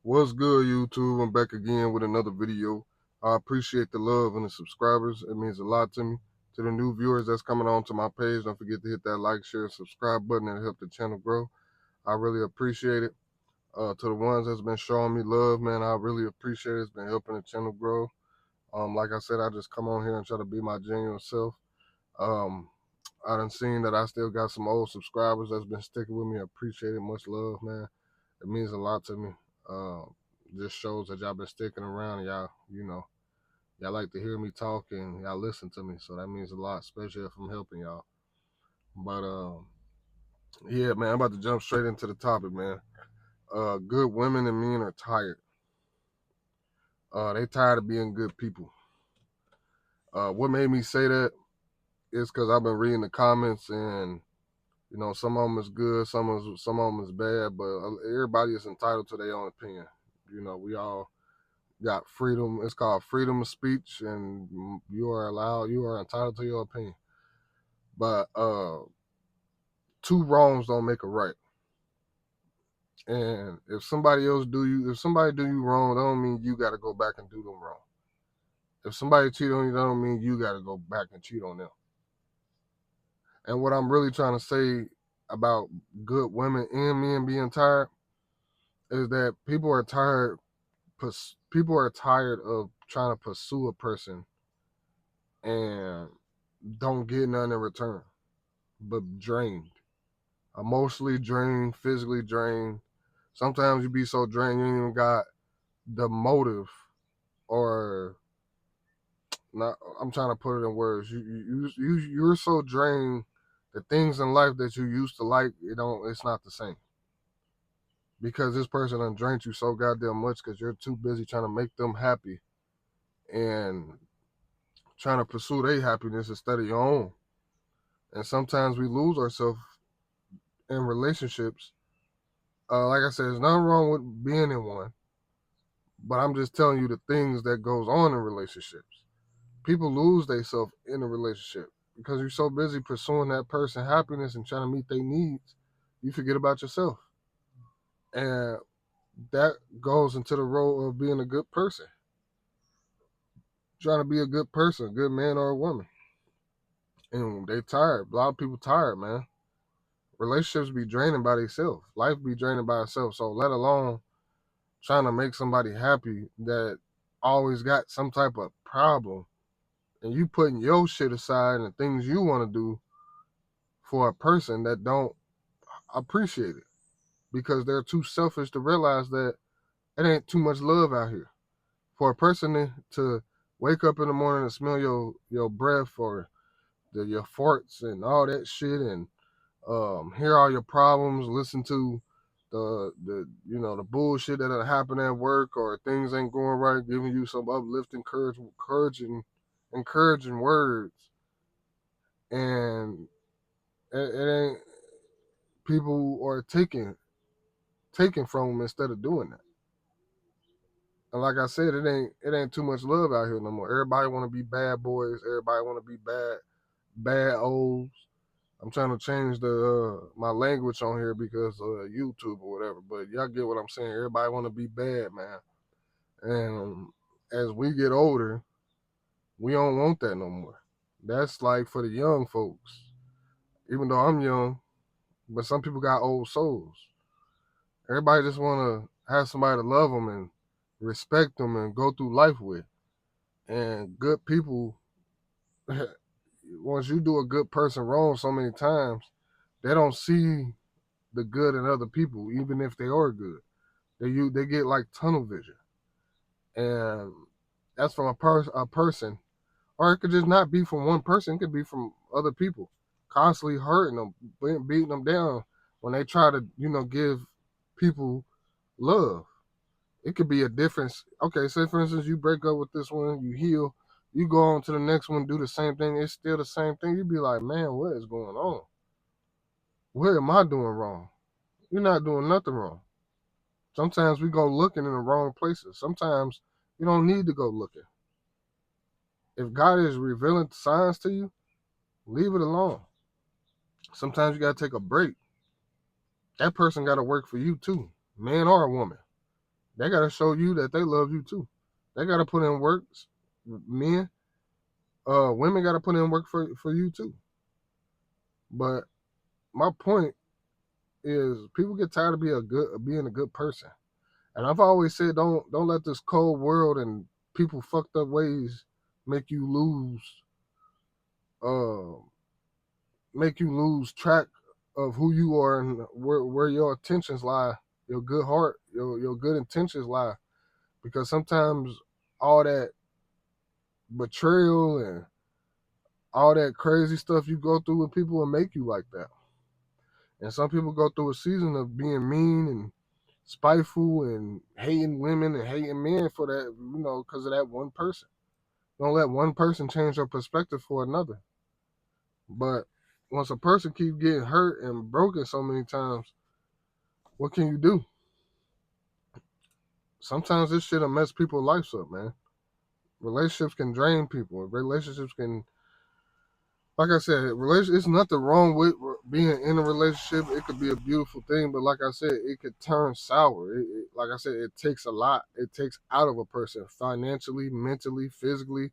What's good, YouTube? I'm back again with another video. I appreciate the love and the subscribers. It means a lot to me. To the new viewers that's coming on to my page, don't forget to hit that like, share, subscribe button and help the channel grow. I really appreciate it. To the ones that's been showing me love, man, I really appreciate it. It's been helping the channel grow. Like I said, I just come on here and try to be my genuine self. I done seen that I still got some old subscribers that's been sticking with me. I appreciate it. Much love, man. It means a lot to me. Just shows that y'all been sticking around. And y'all like to hear me talk and y'all listen to me. So that means a lot, especially if I'm helping y'all. But yeah, man, I'm about to jump straight into the topic, man. Good women and men are tired. They tired of being good people. What made me say that is because I've been reading the comments and some of them is good, some of them is bad, but everybody is entitled to their own opinion. We all got freedom. It's called freedom of speech, and you are entitled to your opinion. But two wrongs don't make a right. And if somebody do you wrong, that don't mean you got to go back and do them wrong. If somebody cheat on you, that don't mean you got to go back and cheat on them. And what I'm really trying to say about good women and men being tired is that people are tired of trying to pursue a person and don't get none in return, but drained, emotionally drained, physically drained. Sometimes you be so drained you ain't even got the motive, or not. I'm trying to put it in words. You're so drained. The things in life that you used to like, it's not the same, because this person done drained you so goddamn much because you're too busy trying to make them happy and trying to pursue their happiness instead of your own. And sometimes we lose ourselves in relationships. Like I said, there's nothing wrong with being in one, but I'm just telling you the things that goes on in relationships. People lose themselves in a relationship because you're so busy pursuing that person's happiness and trying to meet their needs, you forget about yourself. And that goes into the role of being a good person, trying to be a good person, a good man or a woman. And they tired. A lot of people tired, man. Relationships be draining by themselves. Life be draining by itself. So let alone trying to make somebody happy that always got some type of problem, and you putting your shit aside and the things you want to do for a person that don't appreciate it because they're too selfish to realize that it ain't too much love out here. For a person to wake up in the morning and smell your breath or your farts and all that shit, and hear all your problems, listen to the bullshit that'll happen at work or things ain't going right, giving you some uplifting, encouraging words, and it ain't, people are taking from them instead of doing that. And like I said, it ain't too much love out here no more. Everybody want to be bad boys. Everybody want to be bad O's. I'm trying to change the my language on here because YouTube or whatever, but y'all get what I'm saying. Everybody want to be bad, man. And as we get older, we don't want that no more. That's like for the young folks. Even though I'm young, but some people got old souls. Everybody just want to have somebody to love them and respect them and go through life with. And good people, once you do a good person wrong so many times, they don't see the good in other people, even if they are good. They get like tunnel vision, and that's from a person, or it could just not be from one person. It could be from other people, constantly hurting them, beating them down when they try to give people love. It could be a difference. Okay, say for instance you break up with this one, you heal, you go on to the next one, do the same thing. It's still the same thing. You'd be like, man, what is going on? What am I doing wrong? You're not doing nothing wrong. Sometimes we go looking in the wrong places. Sometimes you don't need to go looking. If God is revealing signs to you, leave it alone. Sometimes you gotta take a break. That person gotta work for you too, man or a woman. They gotta show you that they love you too. They gotta put in work. Men, women gotta put in work for you too. But my point is, people get tired of being a good person. And I've always said, don't let this cold world and people fucked up ways make you lose uh track of who you are and where your intentions lie, your good heart, your good intentions lie. Because sometimes all that betrayal and all that crazy stuff you go through with people will make you like that. And some people go through a season of being mean and spiteful and hating women and hating men for that, because of that one person. Don't let one person change your perspective for another. But once a person keeps getting hurt and broken so many times, what can you do? Sometimes this shit'll mess people's lives up, man. Relationships can drain people. Relationships can, like I said, it's nothing wrong with being in a relationship. It could be a beautiful thing, but like I said, it could turn sour. Like I said, it takes a lot. It takes out of a person financially, mentally, physically.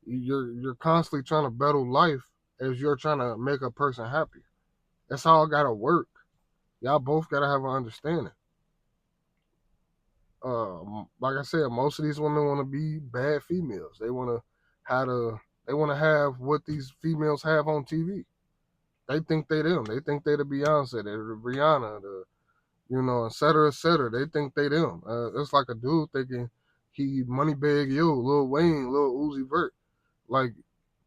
You're constantly trying to battle life as you're trying to make a person happy. That's all gotta work. Y'all both gotta have an understanding. Like I said, most of these women want to be bad females. They want to have what these females have on TV. They think they them. They think they the Beyonce, they the Rihanna, et cetera, et cetera. They think they them. It's like a dude thinking he Moneybag Yo, Lil Wayne, Lil Uzi Vert. Like,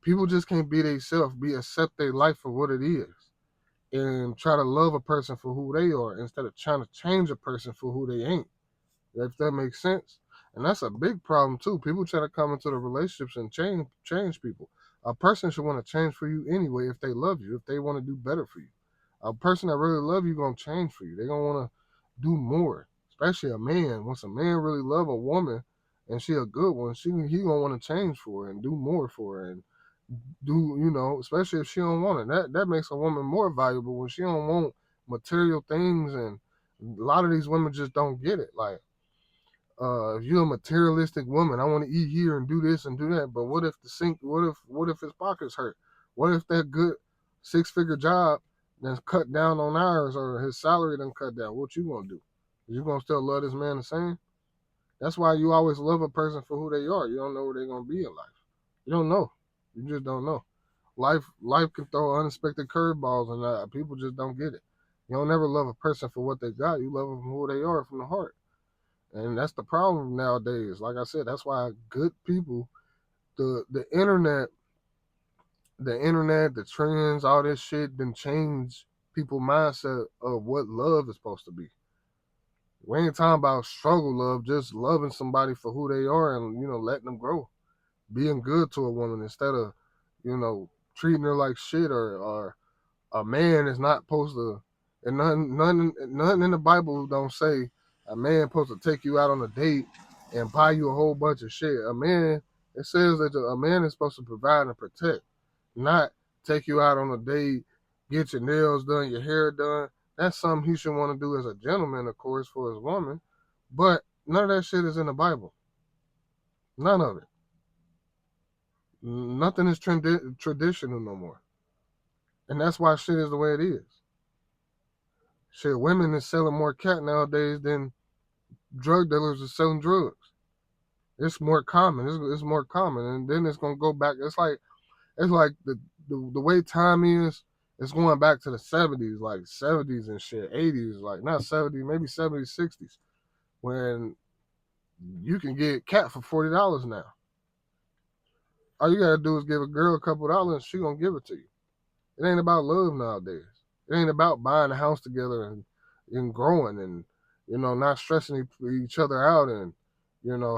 people just can't be themselves, accept their life for what it is, and try to love a person for who they are instead of trying to change a person for who they ain't. If that makes sense. And that's a big problem too. People try to come into the relationships and change people. A person should want to change for you anyway if they love you, if they want to do better for you. A person that really love you gonna change for you. They gonna want to do more. Especially a man. Once a man really love a woman and she a good one, he gonna want to change for her and do more for her and do, especially if she don't want it. That makes a woman more valuable when she don't want material things. And a lot of these women just don't get it. Like, if you're a materialistic woman, I want to eat here and do this and do that. But what if the sink? What if his pockets hurt? What if that good 6-figure job that's cut down on hours or his salary done cut down? What you gonna do? You gonna still love this man the same? That's why you always love a person for who they are. You don't know where they're gonna be in life. You don't know. You just don't know. Life can throw unexpected curveballs, and people just don't get it. You don't never love a person for what they got. You love them for who they are from the heart. And that's the problem nowadays. Like I said, that's why good people, the internet, the trends, all this shit done change people's mindset of what love is supposed to be. We ain't talking about struggle love, just loving somebody for who they are and, letting them grow. Being good to a woman instead of, treating her like shit, or a man is not supposed to, and nothing in the Bible don't say a man supposed to take you out on a date and buy you a whole bunch of shit. It says that a man is supposed to provide and protect, not take you out on a date, get your nails done, your hair done. That's something he should want to do as a gentleman, of course, for his woman. But none of that shit is in the Bible. None of it. Nothing is traditional no more. And that's why shit is the way it is. Shit, women is selling more cat nowadays than drug dealers are selling drugs. It's more common. It's more common, and then it's gonna go back. It's like the way time is. It's going back to the 70s, like 70s and shit, 80s, like not 70s, maybe 70s, 60s, when you can get cat for $40 now. All you gotta do is give a girl a couple dollars, she gonna give it to you. It ain't about love nowadays. It ain't about buying a house together and growing and, not stressing each other out and,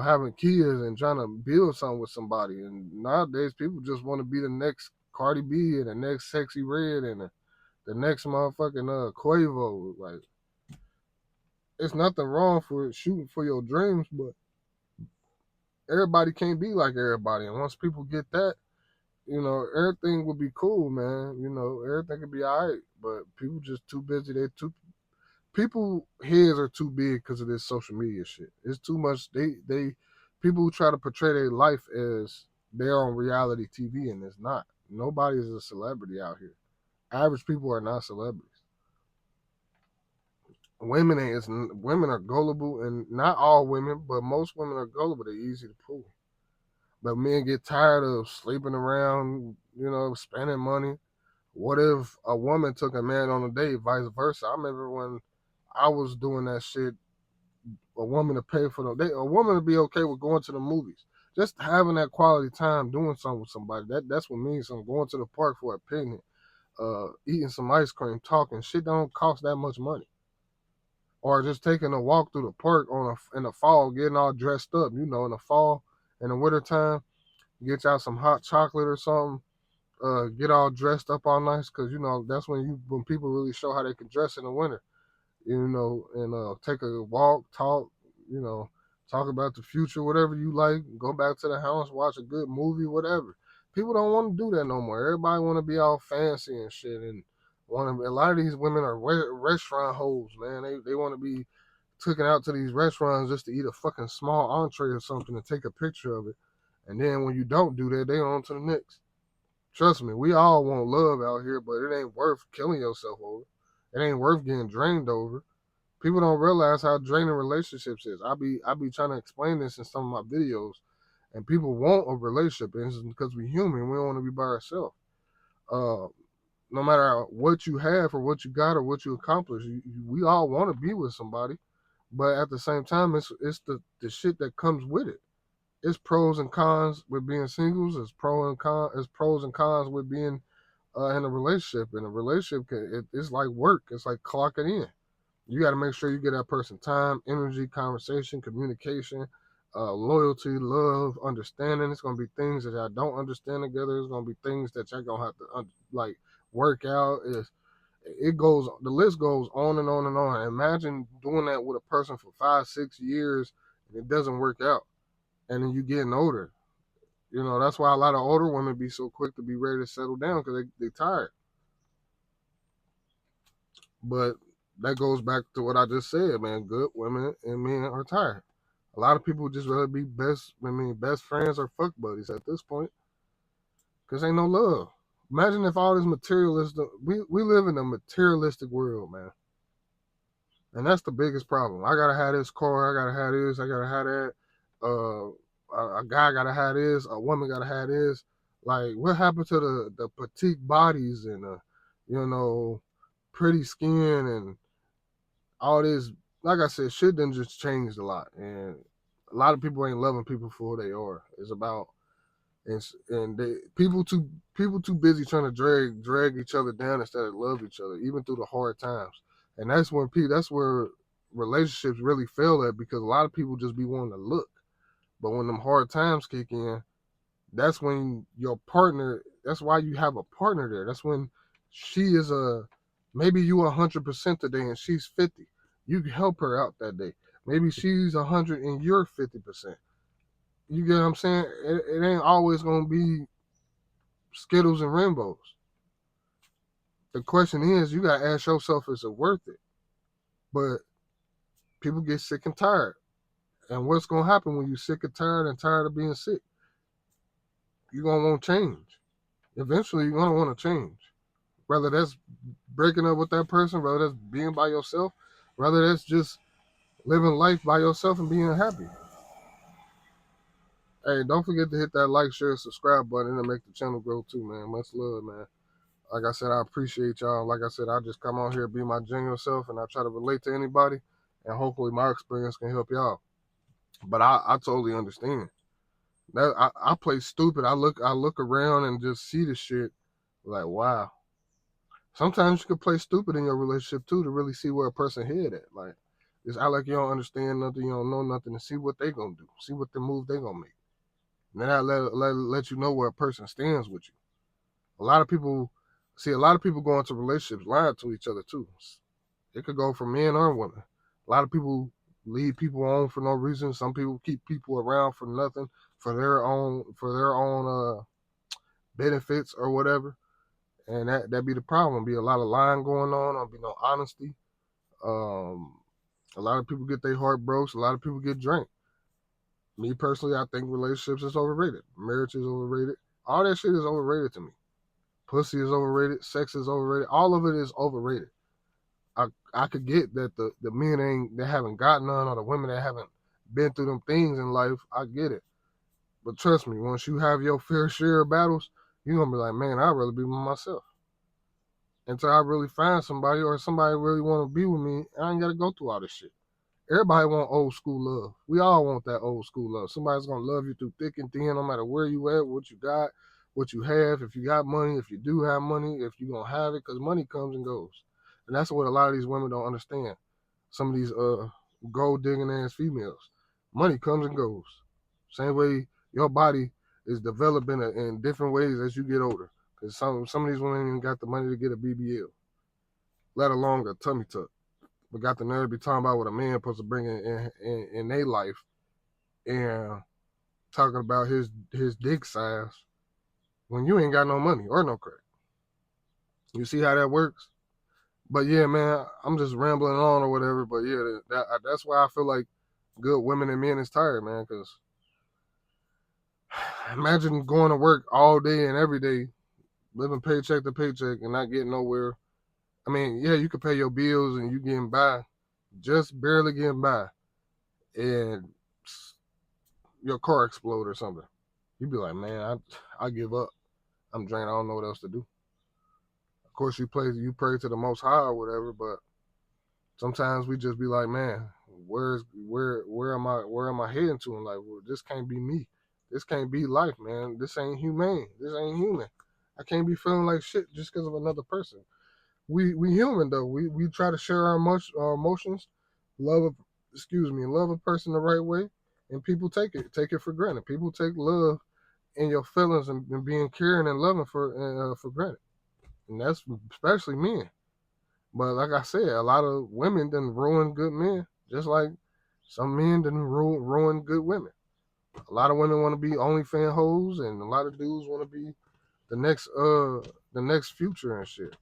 having kids and trying to build something with somebody. And nowadays, people just want to be the next Cardi B and the next Sexy Red and the next motherfucking Quavo. Like, it's nothing wrong for shooting for your dreams, but everybody can't be like everybody. And once people get that, everything will be cool, man. Everything could be all right. But people just too busy. They too people heads are too big because of this social media shit. It's too much. They people who try to portray their life as they're on reality TV, and it's not. Nobody is a celebrity out here. Average people are not celebrities. Women are gullible, and not all women, but most women are gullible. They're easy to pull. But men get tired of sleeping around, spending money. What if a woman took a man on a date, vice versa? I remember when I was doing that shit, a woman to pay for a woman to be okay with going to the movies. Just having that quality time doing something with somebody. That's what means something. Going to the park for a picnic, eating some ice cream, talking. Shit don't cost that much money. Or just taking a walk through the park in the fall, getting all dressed up. In the fall, in the wintertime, get y'all some hot chocolate or something. Get all dressed up all nice because that's when people really show how they can dress in the winter. And take a walk, you know, talk about the future, whatever you like. Go back to the house, watch a good movie, whatever. People don't want to do that no more. Everybody want to be all fancy and shit, and a lot of these women are restaurant hoes, man. They want to be taken out to these restaurants just to eat a fucking small entree or something and take a picture of it. And then when you don't do that, they on to the next. Trust me, we all want love out here, but it ain't worth killing yourself over. It ain't worth getting drained over. People don't realize how draining relationships is. I be trying to explain this in some of my videos, and people want a relationship, and it's because we're human. We don't want to be by ourselves. Uh, no matter what you have or what you got or what you accomplish, we all want to be with somebody, but at the same time, it's the shit that comes with it. It's pros and cons with being singles. It's pros and cons with being in a relationship. In a relationship, it's like work. It's like clocking in. You got to make sure you get that person time, energy, conversation, communication, loyalty, love, understanding. It's gonna be things that y'all don't understand together. It's gonna be things that y'all gonna have to like work out. The list goes on and on and on. Imagine doing that with a person for 5, 6 years and it doesn't work out, and then you getting older. That's why a lot of older women be so quick to be ready to settle down because they tired. But that goes back to what I just said, man. Good women and men are tired. A lot of people just rather be best friends or fuck buddies at this point because ain't no love. Imagine if all this materialistic, we live in a materialistic world, man. And that's the biggest problem. I gotta have this car, I gotta have this, I gotta have that. A guy gotta have this, a woman gotta have this. Like, what happened to the petite bodies and you know, pretty skin and all this? Like I said, shit done just changed a lot, and a lot of people ain't loving people for who they are. It's about and people too busy trying to drag each other down instead of love each other, even through the hard times. And that's where relationships really fail at because a lot of people just be wanting to look, but when them hard times kick in, that's when your partner. That's why you have a partner there. That's when she is maybe you 100% today and she's 50. You can help her out that day. Maybe she's 100 and you're 50%. You get what I'm saying? It ain't always gonna be Skittles and rainbows. The question is, you gotta ask yourself, is it worth it? But people get sick and tired. And what's gonna happen when you're sick and tired of being sick? You're gonna want change. Eventually, you're gonna want to change. Whether that's breaking up with that person, whether that's being by yourself, whether that's just living life by yourself and being happy. Hey, don't forget to hit that like, share, subscribe button and make the channel grow too, man. Much love, man. Like I said, I appreciate y'all. Like I said, I just come on here, be my genuine self, and I try to relate to anybody, and hopefully my experience can help y'all. But I totally understand. That I play stupid. I look around and just see the shit like, wow. Sometimes you can play stupid in your relationship too to really see where a person head at. Like, it's act like you don't understand nothing, you don't know nothing, and see what they gonna do, see what the move they gonna make. And then I let you know where a person stands with you. A lot of people go into relationships lying to each other too. It could go for men or women. A lot of people leave people on for no reason. Some people keep people around for nothing, for their own benefits or whatever. And that be the problem. Be a lot of lying going on. Don't be no honesty. A lot of people get their heart broke. A lot of people get drank. Me personally, I think relationships is overrated. Marriage is overrated. All that shit is overrated to me. Pussy is overrated. Sex is overrated. All of it is overrated. I could get that the men they haven't got none, or the women that haven't been through them things in life. I get it. But trust me, once you have your fair share of battles, you're gonna be like, man, I'd rather be with myself. Until I really find somebody or somebody really want to be with me, I ain't gotta go through all this shit. Everybody want old school love. We all want that old school love. Somebody's gonna love you through thick and thin, no matter where you at, what you got, what you have. If you got money, if you do have money, if you gonna have it, because money comes and goes, and that's what a lot of these women don't understand. Some of these gold digging ass females, money comes and goes. Same way your body is developing in different ways as you get older. Because some of these women even got the money to get a BBL, let alone a tummy tuck. But got the nerve to be talking about what a man supposed to bring in their life, and talking about his dick size when you ain't got no money or no credit. You see how that works? But yeah, man, I'm just rambling on or whatever. But yeah, that's why I feel like good women and men is tired, man. Because imagine going to work all day and every day, living paycheck to paycheck and not getting nowhere. I mean, yeah, you can pay your bills and you getting by, just barely getting by, and your car explode or something. You'd be like, man, I give up. I'm drained. I don't know what else to do. Of course, you pray to the Most High or whatever, but sometimes we just be like, man, where am I heading to in life? Well, this can't be me. This can't be life, man. This ain't humane. This ain't human. I can't be feeling like shit just because of another person. We human though. We try to share our emotions, love love a person the right way, and people take it for granted. People take love and your feelings and being caring and loving for granted, and that's especially men. But like I said, a lot of women done ruin good men, just like some men done ruin good women. A lot of women want to be OnlyFans hoes, and a lot of dudes want to be the next future and shit.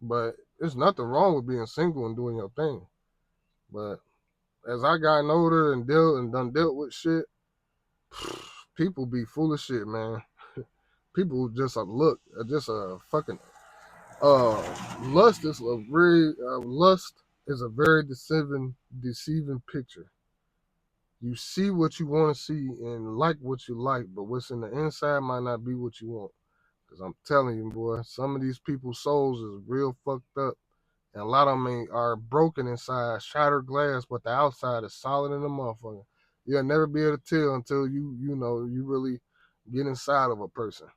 But there's nothing wrong with being single and doing your thing. But as I gotten older and dealt with shit, people be full of shit, man. People just just a fucking lust is a very deceiving picture. You see what you want to see and like what you like, but what's in the inside might not be what you want. Cause I'm telling you, boy, some of these people's souls is real fucked up, and a lot of them are broken inside, shattered glass, but the outside is solid in the motherfucker. You'll never be able to tell until you really get inside of a person.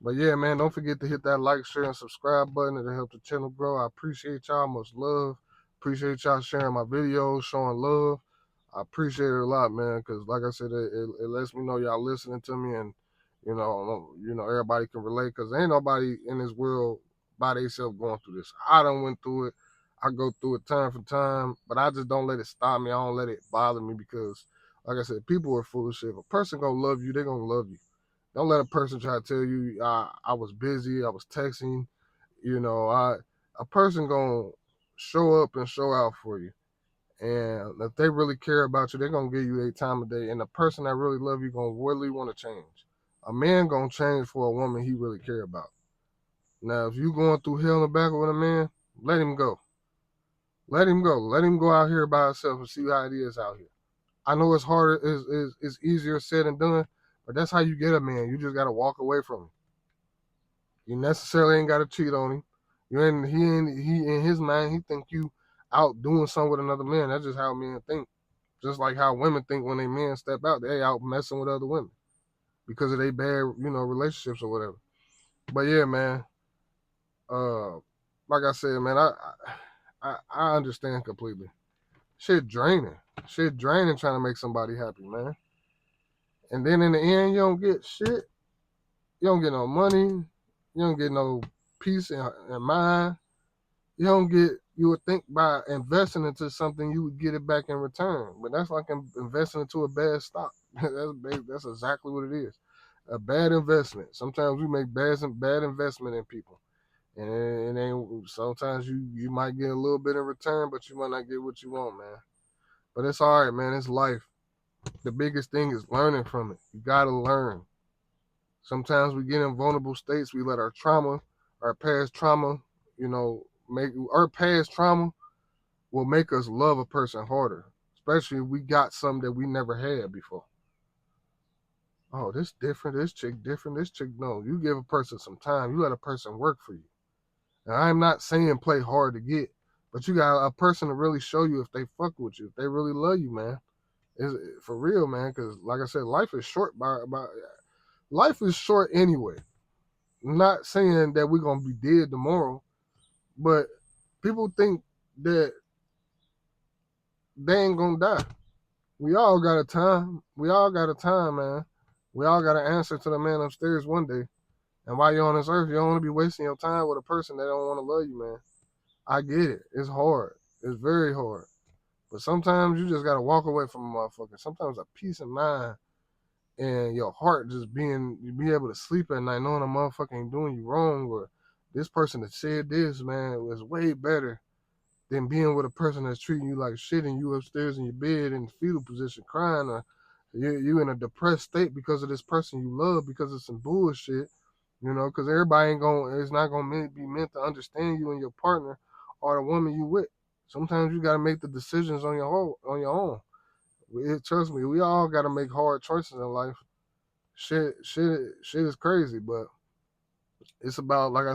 But yeah, man, don't forget to hit that like, share, and subscribe button. It'll help the channel grow. I appreciate y'all. Much love. Appreciate y'all sharing my videos, showing love. I appreciate it a lot, man, because like I said, it lets me know y'all listening to me, and everybody can relate, because ain't nobody in this world by themselves going through this. I done went through it. I go through it time for time, but I just don't let it stop me. I don't let it bother me, because like I said, people are full of shit. If a person gonna love you, they gonna love you. Don't let a person try to tell you I was busy, I was texting. A person gonna show up and show out for you. And if they really care about you, they're gonna give you their time of day. And the person that really love you gonna really want to change. A man gonna change for a woman he really care about. Now, if you going through hell and back with a man, let him go. Let him go. Let him go out here by himself and see how it is out here. I know it's harder, it's easier said than done, but that's how you get a man. You just gotta walk away from him. You necessarily ain't gotta cheat on him. He in his mind, he think you out doing something with another man. That's just how men think. Just like how women think when they men step out, they out messing with other women because of their bad, relationships or whatever. But yeah, man. Uh, like I said, man, I understand completely. Shit draining. Shit draining trying to make somebody happy, man. And then in the end, you don't get shit. You don't get no money. You don't get no peace in mind. You would think by investing into something, you would get it back in return. But that's like investing into a bad stock. That's exactly what it is. A bad investment. Sometimes we make bad investment in people. And it ain't sometimes you might get a little bit in return, but you might not get what you want, man. But it's all right, man. It's life. The biggest thing is learning from it. You gotta learn. Sometimes we get in vulnerable states. We let our trauma, our past trauma, make our past trauma will make us love a person harder, especially if we got something that we never had before. Oh, this different. This chick different. This chick no. You give a person some time. You let a person work for you. And I'm not saying play hard to get, but you got a person to really show you if they fuck with you, if they really love you, man. It's for real, man. Because like I said, life is short. Life is short anyway. I'm not saying that we're gonna be dead tomorrow, but people think that they ain't gonna die. We all got a time. We all got a time, man. We all got an answer to the man upstairs one day. And while you're on this earth, you don't want to be wasting your time with a person that don't want to love you, man. I get it. It's hard. It's very hard. But sometimes you just gotta walk away from a motherfucker. Sometimes a peace of mind and your heart just you be able to sleep at night knowing a motherfucker ain't doing you wrong, or this person that said this, man, was way better than being with a person that's treating you like shit and you upstairs in your bed in the fetal position crying, or you in a depressed state because of this person you love because of some bullshit, because everybody ain't going it's not gonna be meant to understand you and your partner or the woman you with. Sometimes you gotta make the decisions on your own. Trust me, we all gotta make hard choices in life. Shit is crazy, but it's about, like I